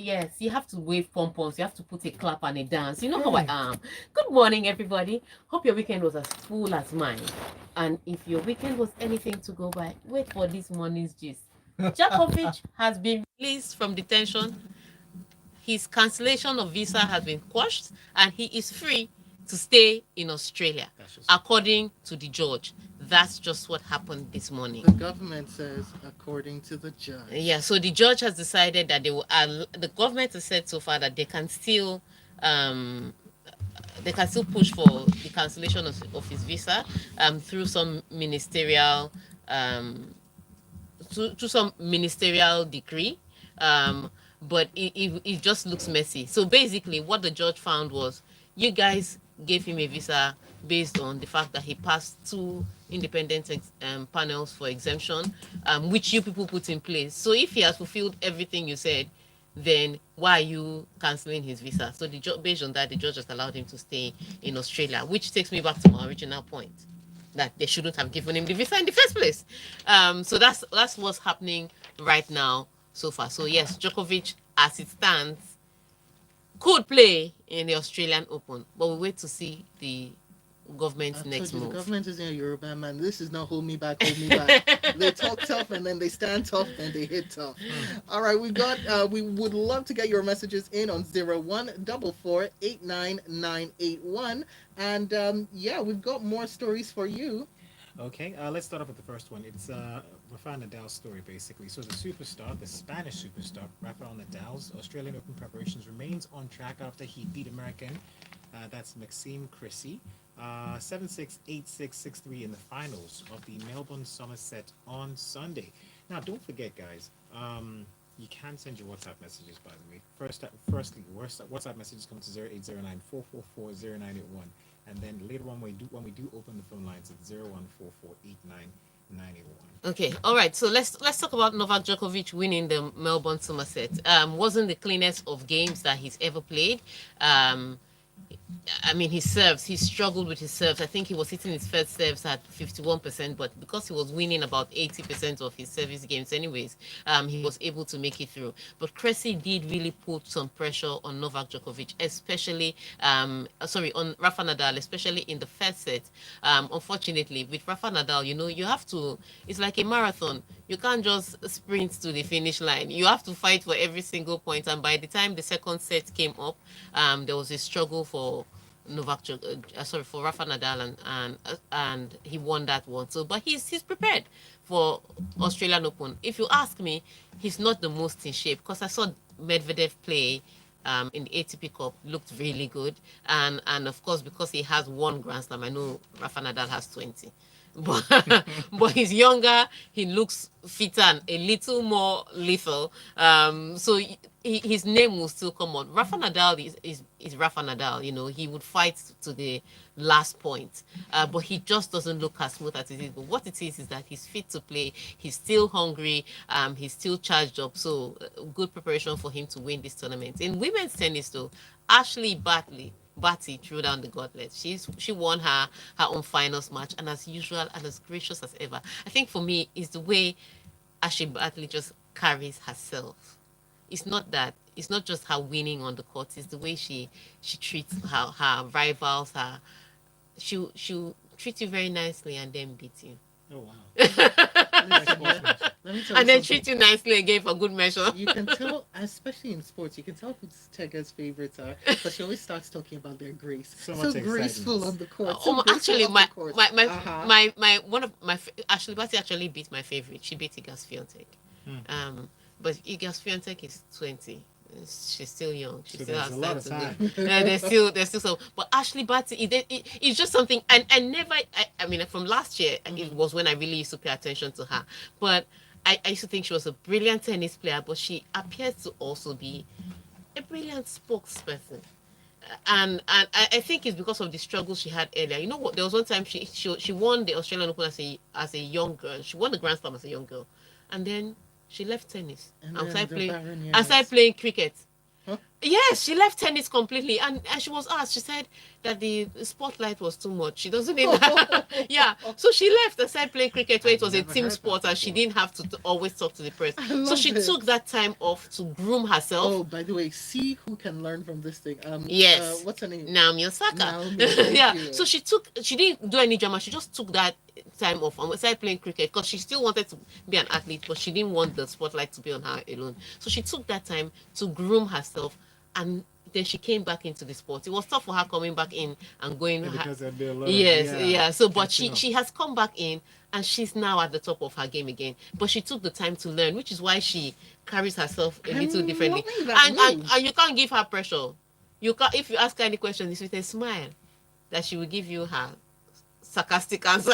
Yes, you have to wave pom-poms. You have to put a clap and a dance. You know how I am. Good morning, everybody. Hope your weekend was as full as mine. And if your weekend was anything to go by, wait for this morning's gist. Djokovic has been released from detention. His cancellation of visa has been quashed, and he is free to stay in Australia, according to the judge. That's just what happened this morning. The government says, according to the judge. Yeah, so the judge has decided that the government has said so far that um, they can still push for the cancellation of his visa through some ministerial through some ministerial decree. Um, but it just looks messy. So basically, what the judge found was you guys gave him a visa based on the fact that he passed two independent panels for exemption, which you people put in place. So if he has fulfilled everything you said, then why are you cancelling his visa? So based on that, the judge just allowed him to stay in Australia, which takes me back to my original point that they shouldn't have given him the visa in the first place. So that's what's happening right now so far. So yes, Djokovic, as it stands, could play in the Australian Open, but we wait to see the government's next move. The government isn't a Yoruba man. This is not hold me back, hold me back. They talk tough and then they stand tough and they hit tough. All right, we would love to get your messages in on 0144489981. And yeah, we've got more stories for you. Okay, let's start off with the first one. It's Rafael Nadal's story, basically. So the superstar, the Spanish superstar, Rafael Nadal's Australian Open preparations remains on track after he beat American, that's Maxime Cressy, 7-6, 8-6, 6-3 in the finals of the Melbourne Somerset on Sunday. Now, don't forget, guys, you can send your WhatsApp messages, by the way. Firstly, WhatsApp messages come to 0809 444 and then later on when we do open the phone lines at 0144899981. Okay, all right. So let's talk about Novak Djokovic winning the Melbourne Somerset. Wasn't the cleanest of games that he's ever played. I mean, his serves, he struggled with his serves. I think he was hitting his first serves at 51%, but because he was winning about 80% of his service games anyways, he was able to make it through. But Cressy did really put some pressure on Novak Djokovic, especially, on Rafa Nadal, especially in the first set. Unfortunately, with Rafa Nadal, you have to, it's like a marathon. You can't just sprint to the finish line. You have to fight for every single point. And by the time the second set came up, there was a struggle for for Rafa Nadal, and he won that one. So, but he's prepared for Australian Open. If you ask me, he's not the most in shape because I saw Medvedev play in the ATP Cup, looked really good, and of course because he has one Grand Slam, I know Rafa Nadal has 20. But, but he's younger, he looks fitter and a little more lethal. So his name will still come on. Rafa Nadal is Rafa Nadal, he would fight to the last point. But he just doesn't look as smooth as it is. But what it is that he's fit to play, he's still hungry, he's still charged up. So good preparation for him to win this tournament. In women's tennis, though, Ashley Barty threw down the gauntlet. She won her own finals match, and as usual, and as gracious as ever. I think for me, is the way Ashley Barty just carries herself. It's not just her winning on the court. It's the way she treats her rivals. She'll treat you very nicely and then beat you. Oh wow! Listen, let me tell you And then something. treat you nicely again for good measure. You can tell, especially in sports, you can tell who Tega's favorites are because she always starts talking about their grace. So So much graceful excitement. on the court. So Actually, graceful on the court. my one of my Ashley Barty actually beat my favorite. She beat Iga Swiatek. Um, but Iga Swiatek is 20. She's still young. She So still there's has a lot time of to time. go. There's still some. But Ashley Barty, it's just something. And I never. I mean, from last year, it was when I really used to pay attention to her. But I used to think she was a brilliant tennis player, but she appears to also be a brilliant spokesperson. And I think it's because of the struggles she had earlier. You know what? There was one time she won the Australian Open as a young girl. She won the Grand Slam as a young girl, and then she left tennis And and then started the playing Baron and started Years. playing cricket. Huh? Yes, she left tennis completely, and she was asked. She said that the spotlight was too much. She doesn't need that. Yeah, so she left and started playing cricket where it I've was a never team heard that sport, and she before. didn't have to always talk to the press. I So love she it. took that time off to groom herself. Oh, by the way, see who can learn from this thing. Yes, What's her name? Naomi Osaka. Naomi. Thank Yeah, you. so she didn't do any drama. She just took that time off and started playing cricket because she still wanted to be an athlete, but she didn't want the spotlight to be on her alone. So she took that time to groom herself, and then she came back into the sport. It was tough for her coming back in and going. Yeah, because there'd be a lot of Yes, yeah. So, but catching she up. she has come back in, and she's now at the top of her game again. But she took the time to learn, which is why she carries herself a I'm little differently. loving that move. And you can't give her pressure. You can, if you ask her any question, it's with a smile that she will give you her sarcastic answer.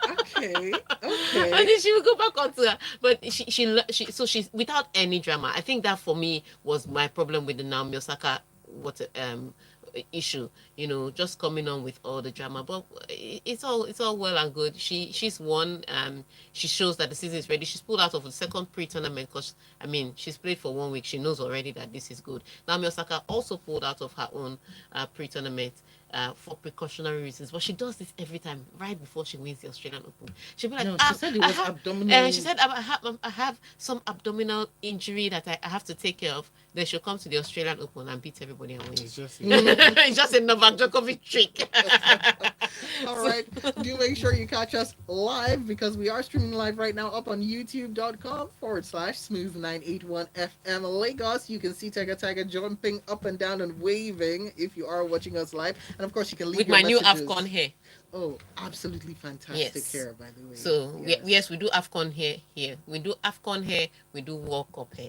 Okay, And okay. then she will go back onto her. But she so she's without any drama. I think that for me was my problem with the Naomi Osaka issue. Just coming on with all the drama. But it's all well and good. She's won. She shows that the season is ready. She's pulled out of the second pre-tournament because I mean she's played for 1 week. She knows already that this is good. Naomi Osaka also pulled out of her own pre-tournament for precautionary reasons. But she does this every time, right before she wins the Australian Open. She'll be like, No, she said it I was have, abdominal. she said, I have some abdominal injury that I have to take care of. Then she'll come to the Australian Open and beat everybody and win. It's just It's just a Novak Djokovic trick. All right. Do make sure you catch us live because we are streaming live right now up on youtube.com/smooth981 FM Lagos. You can see Tega Tega jumping up and down and waving if you are watching us live. And of course, you can leave With your my new messages. AFCON hair. Oh, absolutely fantastic Yes. hair, by the way. So yes, we do AFCON hair here. We do AFCON hair. We do World Cup hair.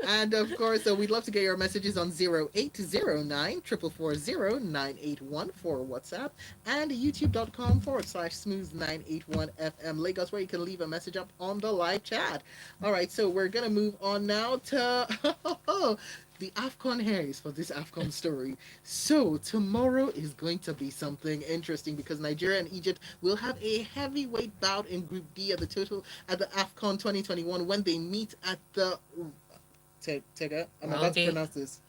And of course, we'd love to get your messages on 0809 for WhatsApp and youtube.com/smooth981 FM Lagos, where you can leave a message up on the live chat. All right, so we're going to move on now to the AFCON hairs for this AFCON story. So tomorrow is going to be something interesting because Nigeria and Egypt will have a heavyweight bout in Group D at the AFCON 2021 when they meet at the Tega, I'm about to pronounce this.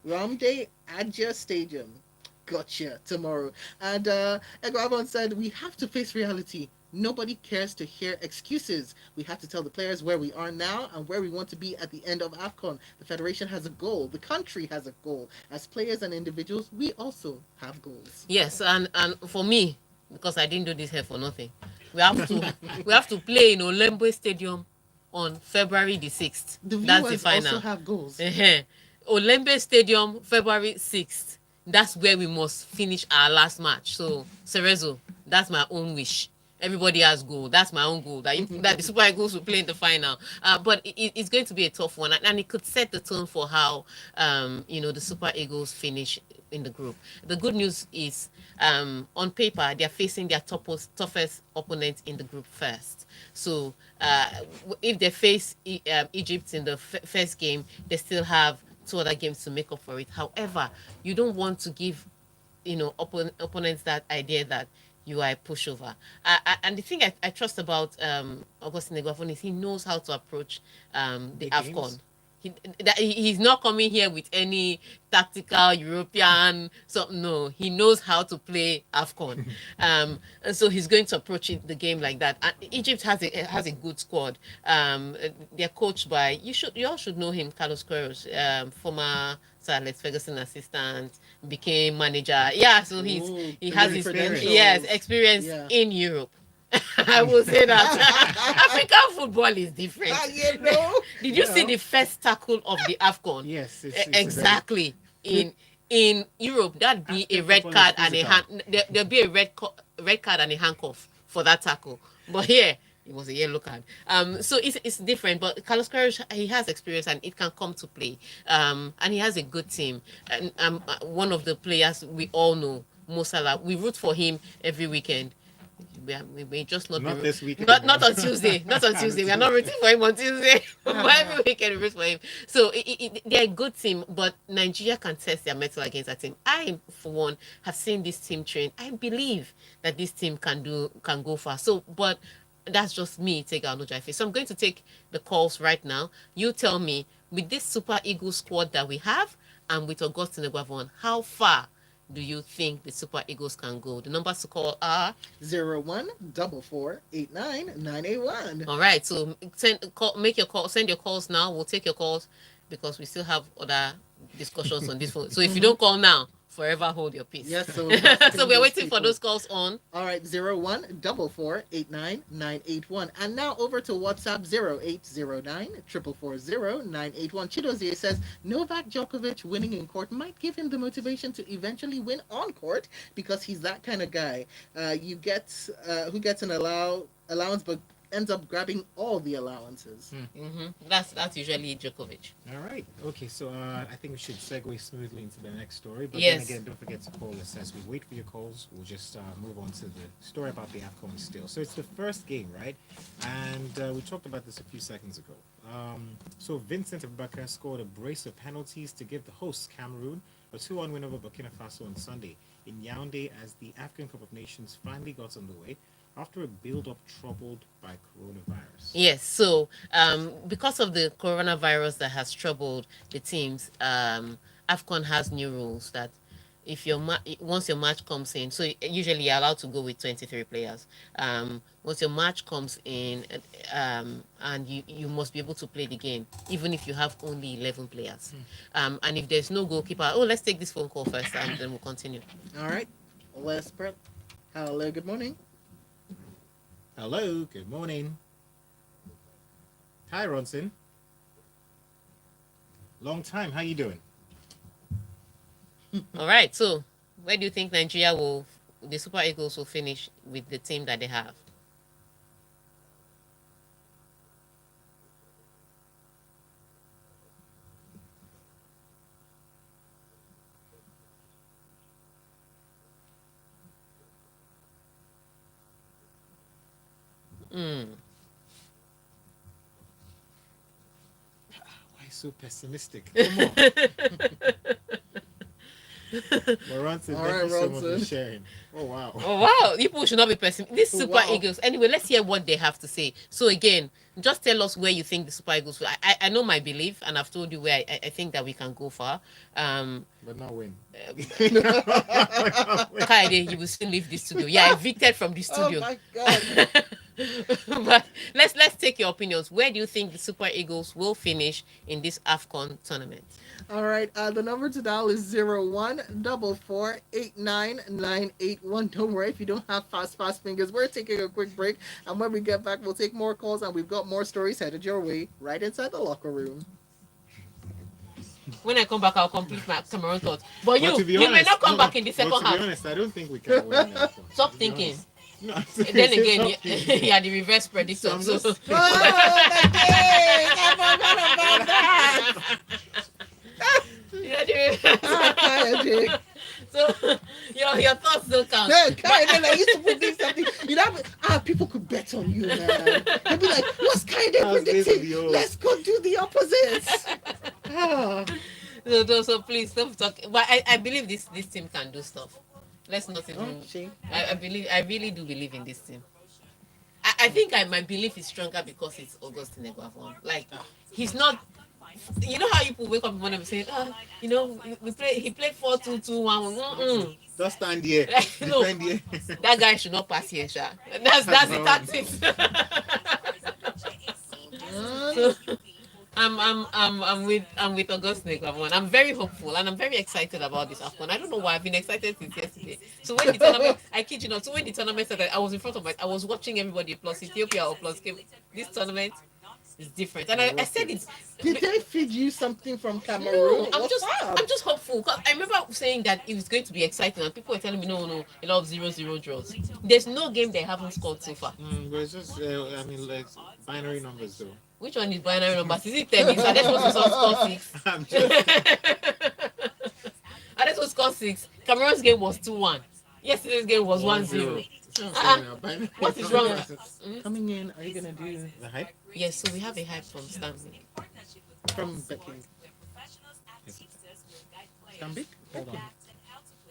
Ramde Adja Stadium. Gotcha. Tomorrow. And Edgar Avon said, we have to face reality. Nobody cares to hear excuses. We have to tell the players where we are now and where we want to be at the end of AFCON. The federation has a goal. The country has a goal. As players and individuals, we also have goals. Yes, and for me, because I didn't do this here for nothing, we have to play in Olembe Stadium on February the 6th. The That's the viewers final. also have goals. Olembe Stadium, February 6th. That's where we must finish our last match. So, Cerezo, that's my own wish. Everybody has goal. That's my own goal. That the Super Eagles will play in the final. But it's going to be a tough one, and it could set the tone for how the Super Eagles finish in the group. The good news is, on paper, they're facing their toughest opponent in the group first. So if they face Egypt in the first game, they still have two other games to make up for it. However, you don't want to give opponents that idea that you are a pushover. And the thing I trust about Augustine Eguavoen is he knows how to approach the Big AFCON. games. He's not coming here with any tactical European something. No, he knows how to play AFCON. And so he's going to approach the game like that. And Egypt has a good squad. They're coached by you all should know him, Carlos Queiroz, former Sir Alex Ferguson assistant, became manager. Yeah, so he has his experience Yeah. in Europe. I will say that African football is different. Did you see Yeah. the first tackle of the AFCON? Yes, Exactly. In Europe, that'd be a African red football card is and a physical. hand. There'll be a red card and a handcuff for that tackle. But here, it was a yellow card. So it's different. But Carlos Queiroz, he has experience and it can come to play. And he has a good team. And one of the players we all know, Mo Salah, we root for him every weekend. We may just not Not be, this weekend. not on Tuesday. Not on Tuesday. We are not rooting for him on Tuesday. But every weekend we root for him. So they're a good team, but Nigeria can test their mettle against that team. I, for one, have seen this team train. I believe that this team can go far. So, but that's just me, Tega Onujafe. So I'm going to take the calls right now. You tell me with this Super Eagles squad that we have and with Augustine Eguavoen, how far do you think the Super Eagles can go? The numbers to call are 014489 all right. So make your call, send your calls now. We'll take your calls because we still have other discussions on this phone. So if you don't call now, forever hold your peace. Yes, so So we're waiting for those calls on. All right, 014489 And now over to WhatsApp 0809 Chidozie says Novak Djokovic winning in court might give him the motivation to eventually win on court because he's that kind of guy. You get who gets an allowance but ends up grabbing all the allowances. That's usually Djokovic. All right. Okay. So I think we should segue smoothly into the next story. But Yes. then again, don't forget to call us as we wait for your calls. We'll just move on to the story about the AFCON still. So it's the first game, right? And we talked about this a few seconds ago. So Vincent Abubakar scored a brace of penalties to give the hosts Cameroon a 2-1 win over Burkina Faso on Sunday in Yaoundé as the African Cup of Nations finally got underway after a build-up troubled by coronavirus. Yes, so because of the coronavirus that has troubled the teams, AFCON has new rules that if once your match comes in, so usually you're allowed to go with 23 players. Once your match comes in, and you must be able to play the game, even if you have only 11 players. And if there's no goalkeeper, let's take this phone call first, and then we'll continue. All right, let's prep. Hello, good morning. Hello, good morning. Hi, Ronson. Long time. How you doing? All right, so where do you think the Super Eagles will finish with the team that they have? Mm. Why so pessimistic? Come on. Well, Ronson, All thank right, you so much for Ronson. sharing. Oh, wow. Oh wow, people should not be pessimistic. These Super Wow. Eagles. Anyway, let's hear what they have to say. So again, just tell us where you think the Super Eagles. I know my belief, and I've told you where I think that we can go far. But not win. Kaide, you will soon leave the studio. Yeah, evicted from the Oh studio. my God. But let's take your opinions. Where do you think the Super Eagles will finish in this AFCON tournament? All right, the number to dial is 014489 Don't worry if you don't have fast fingers. We're taking a quick break, and when we get back, we'll take more calls, and we've got more stories headed your way right inside the locker room. When I come back, I'll complete my Cameroon thoughts. But to be you may honest, not come back in the second but to be half. honest, I don't think we can win that one. Stop To be thinking. honest. No, Then again, stop thinking. you are the reverse predictor. So I'm So, just- Oh, the days! I forgot about that. you are the reverse. Kaede. So your thoughts don't count. No, Kaede, I used to predict something. You know, people could bet on you, man. They'd be like, what's Kaede That's predicting? basically all. Let's go do the opposite. Ah. So please stop talking. But I believe this team can do stuff. Let's not even. She. I really do believe in this team. I think my belief is stronger because it's Augustine Eguavoen. Like he's not. You know how people wake up in the morning and say, he played 4-2-2-1. Mm-mm. Just stand here. Like, no. Stand here. That guy should not pass here, Sha. That's the tactics. So, I'm with Augustine Eguavoen. I'm very hopeful and I'm very excited about this AFCON. I don't know why I've been excited since yesterday. So when the tournament, I kid you not. So when the tournament started, I was in front of I was watching everybody plus Ethiopia or plus came. This tournament is different, and I said it. Did they feed you something from Cameroon? No, I'm What's up? just hopeful. 'Cause I remember saying that it was going to be exciting, and people were telling me, no, a lot of 0-0 draws. There's no game they haven't scored so far. But it's just, like binary numbers though. Which one is binary numbers? Is it 10? Are they supposed to score 6? I'm just, Are they supposed to score 6? Cameroon's game was 2-1. Yesterday's game was 1-0. What is wrong? Coming in, are you gonna do The hype? Yes, so we have a hype from Stanley. from Becky? Stambik? Hold on.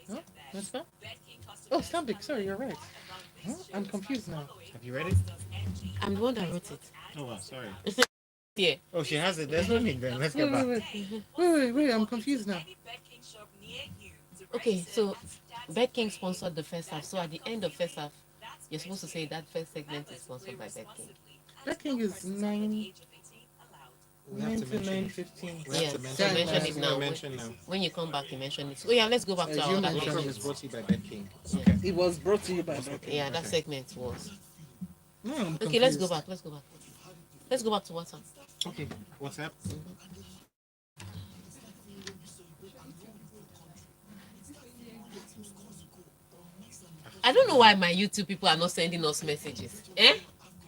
Huh? What's that? Oh, Stambik. Sorry, you're right. Huh? I'm confused now. Have you read it? I'm the one that wrote it. Oh, wow, sorry. Yeah. Oh, she has it. There's no link then. Let's get Wait, wait, back. wait. I'm confused now. Okay, so Bet King sponsored the first half. So at the end of first half, you're supposed to say that first segment is sponsored by Bet King. That king is We have 9 to to mention. 9:15. We have Yeah, to so mention. mention That's it what now. I Mention now. When you come back, you mention it. Oh yeah, let's go back to You our other mentioned Locker room segment. is brought to you by Bet King. Yeah. Okay. It was brought to you by Becky. Yeah, that Okay. segment was. No, I'm Okay, let's go confused. back. Let's go back. Let's go back to WhatsApp. Okay. What's up? I don't know why my YouTube people are not sending us messages. Eh?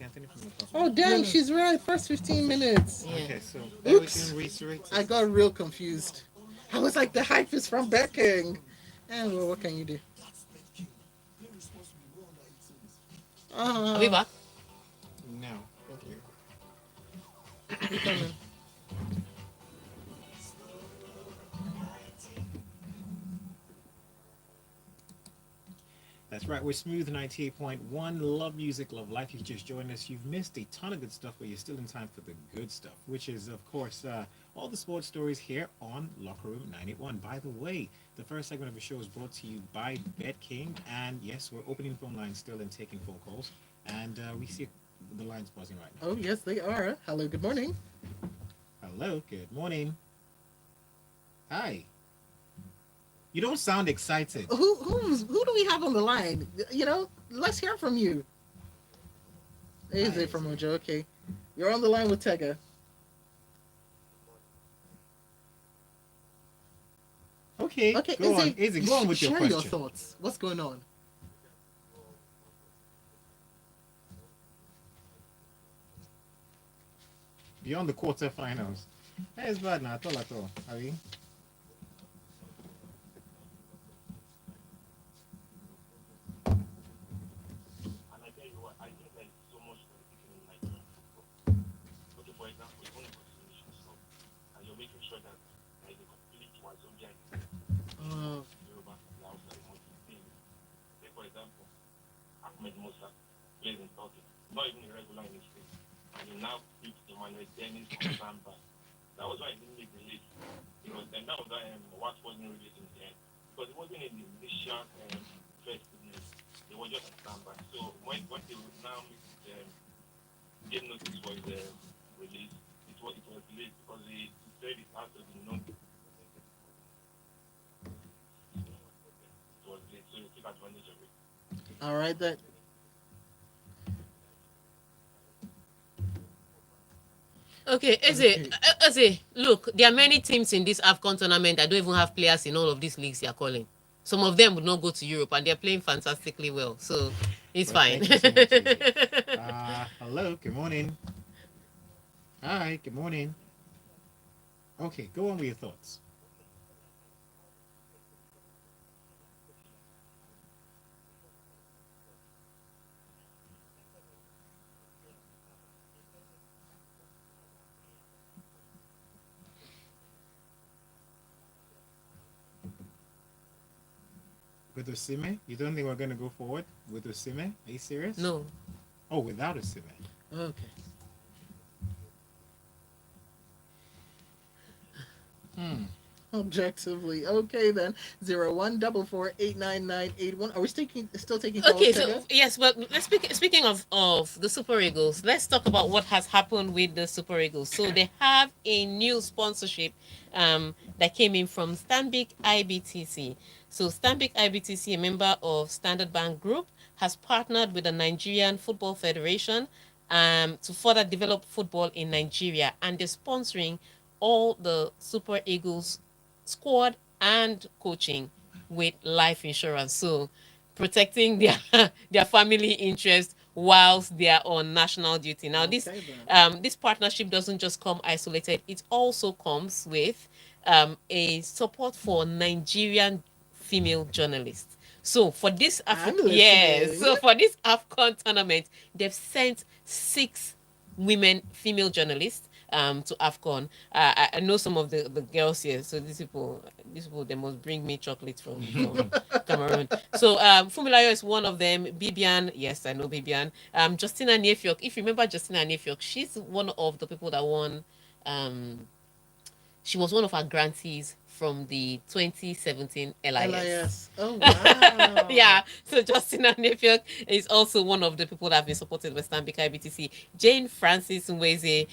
Anthony from the top. Oh, dang, she's right. First 15 minutes. Yeah. Okay, so Oops. everything reiterates. I got real confused. I was like, the hype is from Becking. And well, what can you do? Are we back? now. You coming? That's right. We're Smooth 98.1. Love music, love life. You just joined us. You've missed a ton of good stuff, but you're still in time for the good stuff, which is, of course, all the sports stories here on Locker Room 91. By the way, the first segment of the show is brought to you by Bet King. And yes, we're opening phone lines still and taking phone calls. And we see the lines buzzing right now. Oh, yes, they are. Hello, good morning. Hello, good morning. Hi. You don't sound excited. Who do we have on the line? You know, let's hear from you. Is it from Mojo? Okay. You're on the line with Tega. Okay, Okay, go on. Izzy, go on with your share question. your thoughts. What's going on? Beyond the quarterfinals. Hey, it's bad now, at all. Are we? And I tell you what, I think there's so much competition in Nigerian football. Okay, for example, you want to go to the nation stuff, and you're making sure that there is a complete Wazobia Uh, Yoruba and Hausa among the team. Take, for example, Ahmed Musa, plays in Turkey, not even a regular in his team. And you now pick Emmanuel Dennis from Samba. That was why he didn't make the list. Because then that was why what wasn't released in the end. Because it wasn't in the initial first list. They were just at Samba. So when they would now give notice for his release, it was late because he said it has to be known. It was late, so he took advantage of it. all right, that. Okay, Eze, look, there are many teams in this AFCON tournament that don't even have players in all of these leagues you're calling. Some of them would not go to Europe and they're playing fantastically well. So it's Well, fine. thank you so much, Izzy. Hello, good morning. Hi, good morning. Okay, go on with your thoughts. With Osime? You don't think we're going to go forward with Osime? Are you serious? No. Oh, without Osime. Okay. Hmm. Objectively. Okay, then. 0144899881. Are we still taking Okay, calls, so Tega? yes, but speaking of the Super Eagles, let's talk about what has happened with the Super Eagles. So they have a new sponsorship that came in from Stanbic IBTC. So Stanbic IBTC, a member of Standard Bank Group, has partnered with the Nigerian Football Federation to further develop football in Nigeria, and they're sponsoring all the Super Eagles squad and coaching with life insurance. So protecting their their family interest whilst they are on national duty. Now Okay, then. this partnership doesn't just come isolated, it also comes with a support for Nigerian female journalists. So for this I'm yes, listening. so for this AFCON tournament, they've sent 6 women female journalists, to AFCON. I know some of the girls here, so these people, they must bring me chocolate from Cameroon. So Fumilayo is one of them. Bibian, yes, I know Bibian. Justina Niefiok, if you remember Justina Niefiok, she's one of the people that won. Um, she was one of our grantees from the 2017 LIS. LIS. Oh wow. Yeah, so Justina Nefiok is also one of the people that have been supported by Stanbic IBTC. Jane Francis Nweze,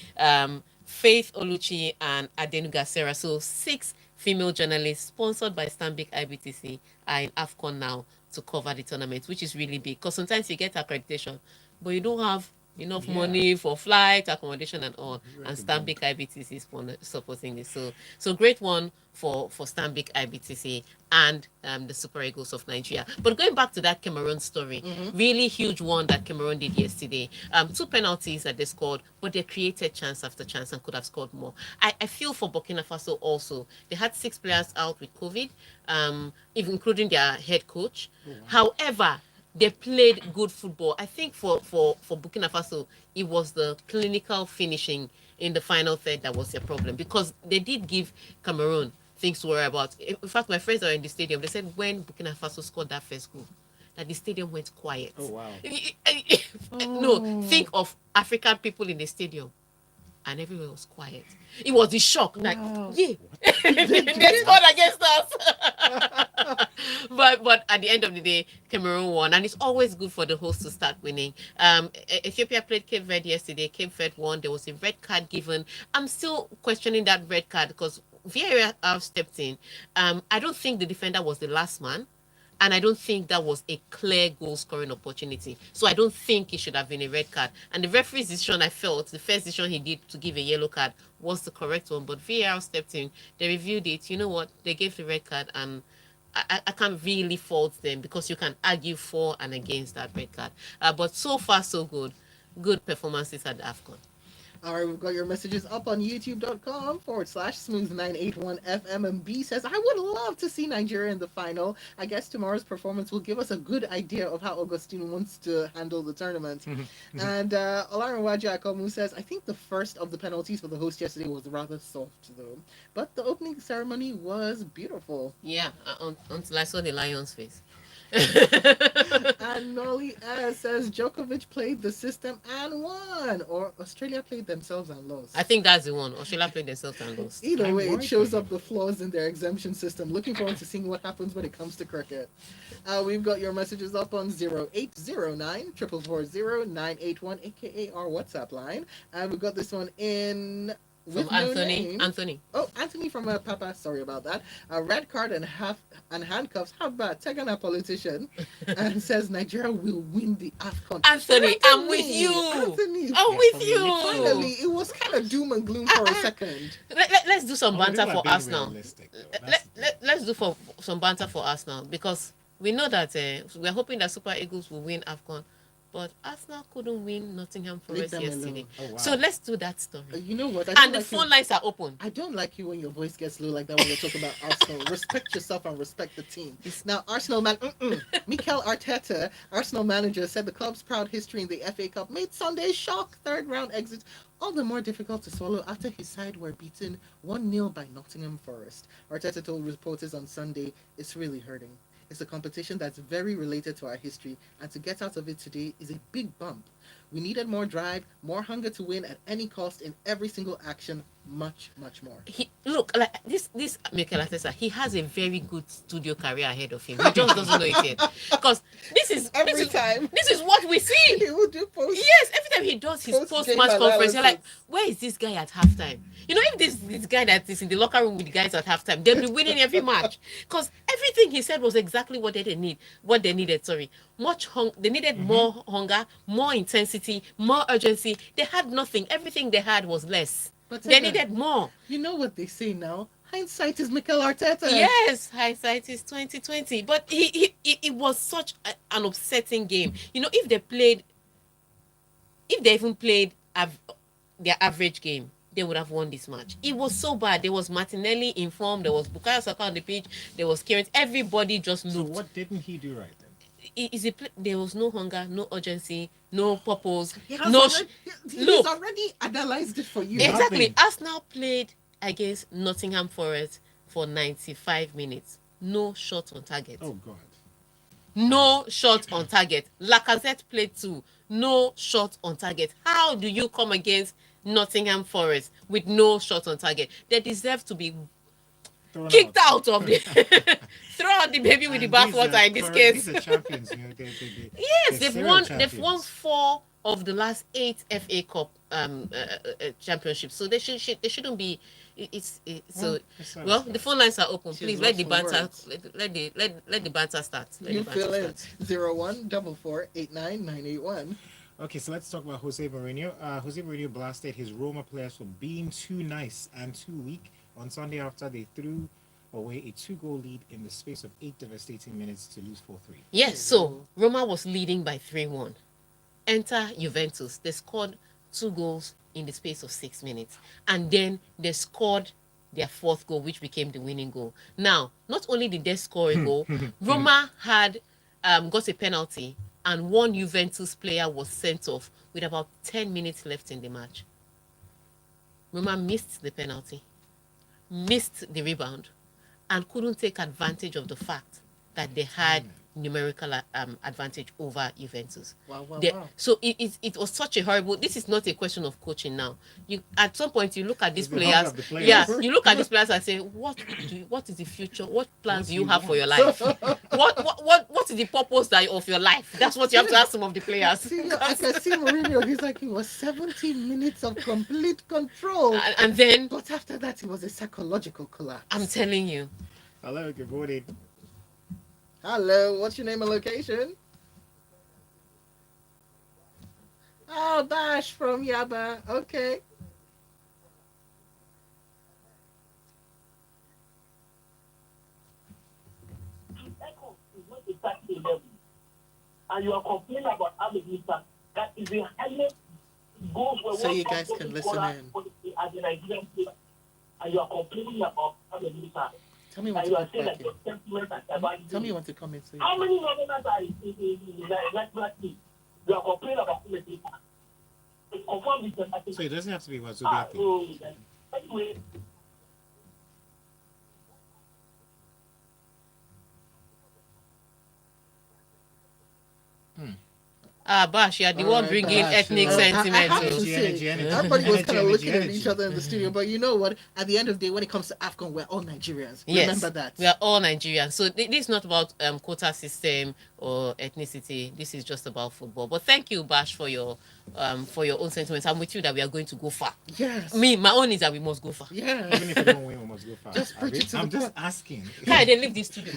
Faith Oluchi, and Adenuga Sarah. So 6 female journalists sponsored by Stanbic IBTC are in AFCON now to cover the tournament, which is really big. Because sometimes you get accreditation, but you don't have enough money for flight, accommodation, and all. And Stanbic IBTC is supporting this. So great one for Stanbic IBTC and the Super Eagles of Nigeria. But going back to that Cameroon story, really huge one that Cameroon did yesterday. 2 penalties that they scored, but they created chance after chance and could have scored more. I feel for Burkina Faso also. They had 6 players out with COVID, even including their head coach. However, they played good football. I think for Burkina Faso, it was the clinical finishing in the final third that was their problem, because they did give Cameroon things to worry about. In fact, my friends are in the stadium. They said when Burkina Faso scored that first goal, that the stadium went quiet. Oh wow. No, think of African people in the stadium, and everywhere was quiet. It was the shock, like, yeah, they scored against us. but at the end of the day, Cameroon won, and it's always good for the host to start winning. Ethiopia played Cape Verde yesterday. Cape Verde won. There was a red card given. I'm still questioning that red card because VAR stepped in. I don't think the defender was the last man. And I don't think that was a clear goal scoring opportunity. So I don't think it should have been a red card. And the referee's decision, I felt, the first decision he did to give a yellow card was the correct one. But VAR stepped in. They reviewed it. You know what? They gave the red card. And I can't really fault them because you can argue for and against that red card. But so far, so good. Good performances at the AFCON. All right, we've got your messages up on youtube.com/smooth981FM. And B says, I would love to see Nigeria in the final. I guess tomorrow's performance will give us a good idea of how Augustine wants to handle the tournament. And Olarinwaji Akomu says, I think the first of the penalties for the host yesterday was rather soft, though. But the opening ceremony was beautiful. Yeah, until I saw the lion's face. And Nolly S says Djokovic played the system and won, or Australia played themselves and lost. I think that's the one. Australia played themselves and lost. Either way, it shows up the flaws in their exemption system. Looking forward to seeing what happens when it comes to cricket. We've got your messages up on 0809 440 981, aka our WhatsApp line. And we've got this one in From Anthony. Anthony. Oh, Anthony from Papa. Sorry about that. A red card and handcuffs. How about taking a politician and says Nigeria will win the AFCON. Anthony, I'm with you. Anthony, I'm with you. finally, it was kind of doom and gloom for a second. Let's do some banter for Arsenal. Let's Let's do some banter for Arsenal because we know that we're hoping that Super Eagles will win AFCON. But Arsenal couldn't win Nottingham Forest yesterday. Oh, wow. So let's do that story. You know what? And the phone lines are open. I don't like you when your voice gets low like that when you talk about Arsenal. Respect yourself and respect the team. Now, Arsenal Mikel Arteta, Arsenal manager, said the club's proud history in the FA Cup made Sunday's shock third-round exit all the more difficult to swallow after his side were beaten 1-0 by Nottingham Forest. Arteta told reporters on Sunday, it's really hurting. It's a competition that's very related to our history, and to get out of it today is a big bump. We needed more drive, more hunger to win at any cost in every single action, much, much more. Look, like this Mikel Arteta, he has a very good studio career ahead of him. He just doesn't know it yet. Because this is what we see. He will do post. Yes, every time he does his post-match conference, you're like, where is this guy at halftime? You know, if this guy that is in the locker room with the guys at halftime, they'll be winning every match. Because everything he said was exactly what they needed. Sorry. They needed more hunger, more intensity, more urgency. They had nothing. Everything they had was less. But they needed more. You know what they say now? Hindsight is Mikel Arteta. Yes, hindsight is 2020. But it was such an upsetting game. You know, if they even played their average game, they would have won this match. It was so bad. There was Martinelli informed. There was Bukayo Saka on the pitch. There was Kieran. Everybody just looked. So what didn't he do right then? There was no hunger, no urgency, no purpose, He has no. already, he's look. already analyzed it for you. Yeah. Exactly. Nothing. Arsenal played against Nottingham Forest for 95 minutes. No shot on target. Oh God. No shot on target. Lacazette played too. No shot on target. How do you come against Nottingham Forest with no shot on target? They deserve to be Thrown kicked out of the throw out the baby with the And these are bathwater in this current- case. These are champions. Yes, they're they've serial won. They've champions. won 4 of the last 8 FA Cup championships. So they shouldn't be. So well, the phone lines are open. She's Please let lost the for banter. words. Let the banter start. Let You the banter fill in start. 0144899981. Okay, so let's talk about Jose Mourinho. Jose Mourinho blasted his Roma players for being too nice and too weak on Sunday after they threw away a 2-goal lead in the space of 8 devastating minutes to lose 4-3. Yes. So Roma was leading by 3-1. Enter Juventus. They scored 2 goals in the space of 6 minutes, and then they scored their 4th goal, which became the winning goal. Now, not only did they score a goal, Roma had got a penalty, and one Juventus player was sent off with about 10 minutes left in the match. Roma missed the penalty, missed the rebound, and couldn't take advantage of the fact that they had numerical advantage over Juventus. Wow. So it was such a horrible. This is not a question of coaching now. You at some point you look at these It's the hunger players. of the players. Yeah, you look at these players and say, what is the future? What plans What do you do you have for your want? life? what is the purpose of your life? That's what you have to ask some of the players. See, I can see Mourinho. He's like, it was 70 minutes of complete control. And then But after that, it was a psychological collapse. I'm telling you, Hello, good morning. Hello, what's your name and location? Oh, Bash from Yaba. Okay. Echo is not a starting level. And you are complaining about how the minister that is the highest goals were So won you from guys top can listen scorers in. as a Nigerian player. And you are complaining about how the minister. Tell me when And to you are get saying back that in. your sentiment and about Tell me when to come in. So how many Northerners are in the national team? You are complaining about the minister. Confirm this. I think. So it doesn't have to be Wazobia thing. So, anyway. Bash, you are the one Alright, bringing Bash, ethnic I sentiment. I have to Energy, say, energy, energy. everybody was Energy, kind of energy, looking at energy. each other in the studio, but you know what? At the end of the day, when it comes to AFCON, we're all Nigerians. Yes, Remember that. we are all Nigerians. So this is not about quota system or ethnicity. This is just about football. But thank you, Bash, for your own sentiments. I'm with you that we are going to go far. Yes. Me, my own is that we must go far. Yes. Even if you don't win, we must go fast. Just preach it to I'm the just point. asking. Kai, they leave this studio.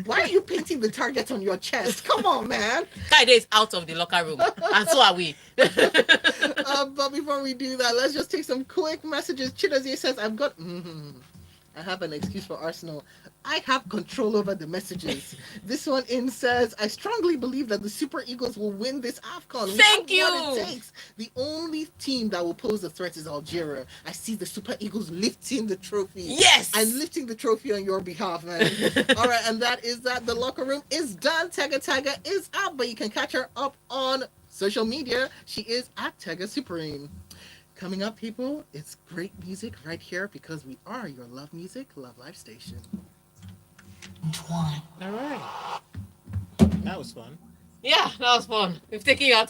Why are you painting the target on your chest? Come on, man. Kai is out of the locker room, and so are we. But before we do that, let's just take some quick messages. Chidozie says, I have an excuse for Arsenal. I have control over the messages. This one in says, I strongly believe that the Super Eagles will win this AFCON. We Thank have what you. it takes. The only team that will pose a threat is Algeria. I see the Super Eagles lifting the trophy. Yes. I'm lifting the trophy on your behalf, man. All right, and that is that. The locker room is done. Tega is out, but you can catch her up on social media. She is at Tega Supreme. Coming up, people, it's great music right here because we are your Love Music, Love Life station. All right. That was fun. Yeah, that was fun. We've taken you out